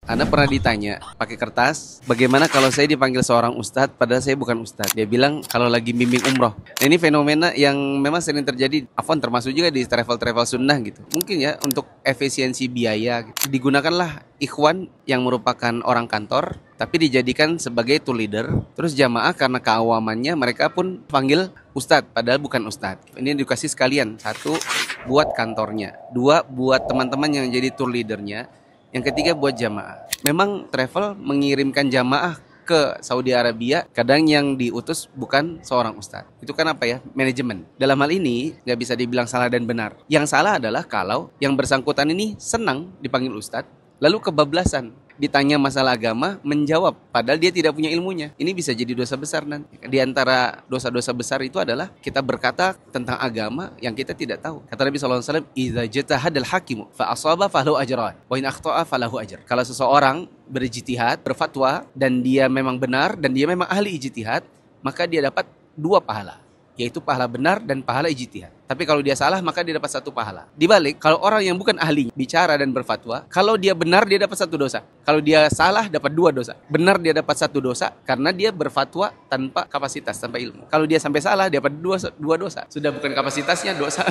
Anda pernah ditanya pakai kertas, bagaimana kalau saya dipanggil seorang ustadz padahal saya bukan ustadz? Dia bilang kalau lagi bimbing umroh. Nah, ini fenomena yang memang sering terjadi, afwan termasuk juga di travel-travel sunnah gitu. Mungkin ya untuk efisiensi biaya gitu. Digunakanlah ikhwan yang merupakan orang kantor tapi dijadikan sebagai tour leader. Terus jamaah karena keawamannya mereka pun panggil ustadz padahal bukan ustadz. Ini edukasi sekalian. Satu, buat kantornya. Dua, buat teman-teman yang jadi tour leadernya. Yang ketiga buat jamaah. Memang travel mengirimkan jamaah ke Saudi Arabia, kadang yang diutus bukan seorang ustadz. Itu kan apa ya? Manajemen. Dalam hal ini nggak bisa dibilang salah dan benar. Yang salah adalah kalau yang bersangkutan ini senang dipanggil ustadz, lalu kebablasan. Ditanya masalah agama, menjawab padahal dia tidak punya ilmunya. Ini bisa jadi dosa besar nanti. Di antara dosa-dosa besar itu adalah kita berkata tentang agama yang kita tidak tahu. Kata Nabi SAW, "Idza jatahadal hakimu fa asaba falahu ajran, wa in akhta'a falahu ajr." Kalau seseorang berijtihad, berfatwa dan dia memang benar dan dia memang ahli ijtihad, maka dia dapat 2 pahala, yaitu pahala benar dan pahala ijtihad. Tapi kalau dia salah, maka dia dapat 1 pahala. Dibalik, kalau orang yang bukan ahli bicara dan berfatwa, kalau dia benar dia dapat 1 dosa. Kalau dia salah dapat 2 dosa. Benar dia dapat 1 dosa karena dia berfatwa tanpa kapasitas, tanpa ilmu. Kalau dia sampai salah dia dapat 2 dosa. Sudah bukan kapasitasnya, dosa.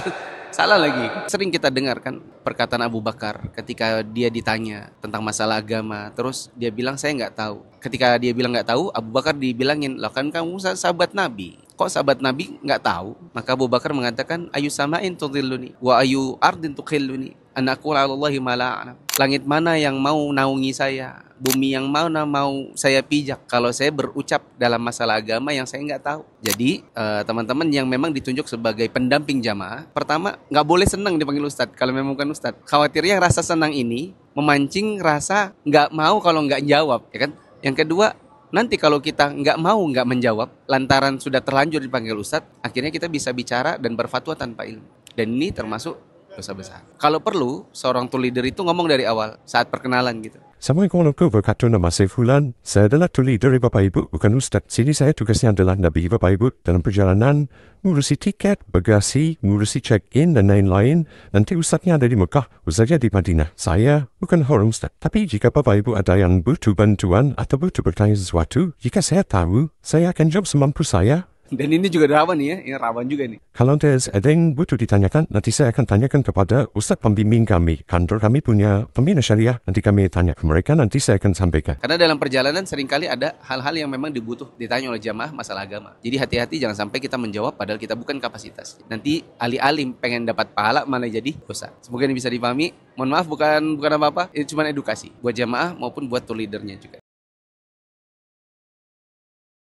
Salah lagi. Sering kita dengarkan perkataan Abu Bakar ketika dia ditanya tentang masalah agama, terus dia bilang saya nggak tahu. Ketika dia bilang nggak tahu, Abu Bakar dibilangin, "Lah kan kamu sahabat Nabi. Kok sahabat Nabi nggak tahu?" Maka Abu Bakar mengatakan, "Ayu samain tudhilluni wa ayu ardin tukhilluni an aqula 'alallahi ma la a'lam." Langit mana yang mau naungi saya? Bumi yang mana mau saya pijak kalau saya berucap dalam masalah agama yang saya nggak tahu. Jadi teman-teman yang memang ditunjuk sebagai pendamping jamaah, pertama nggak boleh senang dipanggil ustadz kalau memang bukan ustadz. Khawatirnya rasa senang ini memancing rasa nggak mau kalau nggak jawab, ya kan? Yang kedua, nanti kalau kita nggak mau nggak menjawab lantaran sudah terlanjur dipanggil ustadz, akhirnya kita bisa bicara dan berfatwa tanpa ilmu. Dan ini termasuk dosa besar. Kalau perlu, seorang tour leader itu ngomong dari awal saat perkenalan gitu. Assalamualaikum wabarakatuh, nama saya Fulan. Saya adalah tour leader Bapak Ibu, bukan Ustaz. Sini saya tugasnya adalah Nabi Bapak Ibu dalam perjalanan, ngurusi tiket, bagasi, ngurusi check-in dan lain-lain. Nanti Ustaznya ada di Mekah, Ustaznya di Madinah. Saya bukan orang Ustaz. Tapi jika Bapak Ibu ada yang butuh bantuan atau butuh bertanya sesuatu, jika saya tahu, saya akan jawab semampu saya. Dan ini juga rawan nih ya, ini rawan juga nih. Kalau ada yang butuh ditanyakan, nanti saya akan tanyakan kepada Ustaz pembimbing kami. Kantor kami punya pembina syariah, nanti kami tanya ke mereka, nanti saya akan sampaikan. Karena dalam perjalanan seringkali ada hal-hal yang memang ditanya oleh jamaah masalah agama. Jadi hati-hati jangan sampai kita menjawab padahal kita bukan kapasitas. Nanti alih-alih pengen dapat pahala malah jadi dosa. Semoga ini bisa dipahami. Mohon maaf bukan apa-apa, ini cuma edukasi buat jamaah maupun buat tour leadernya juga.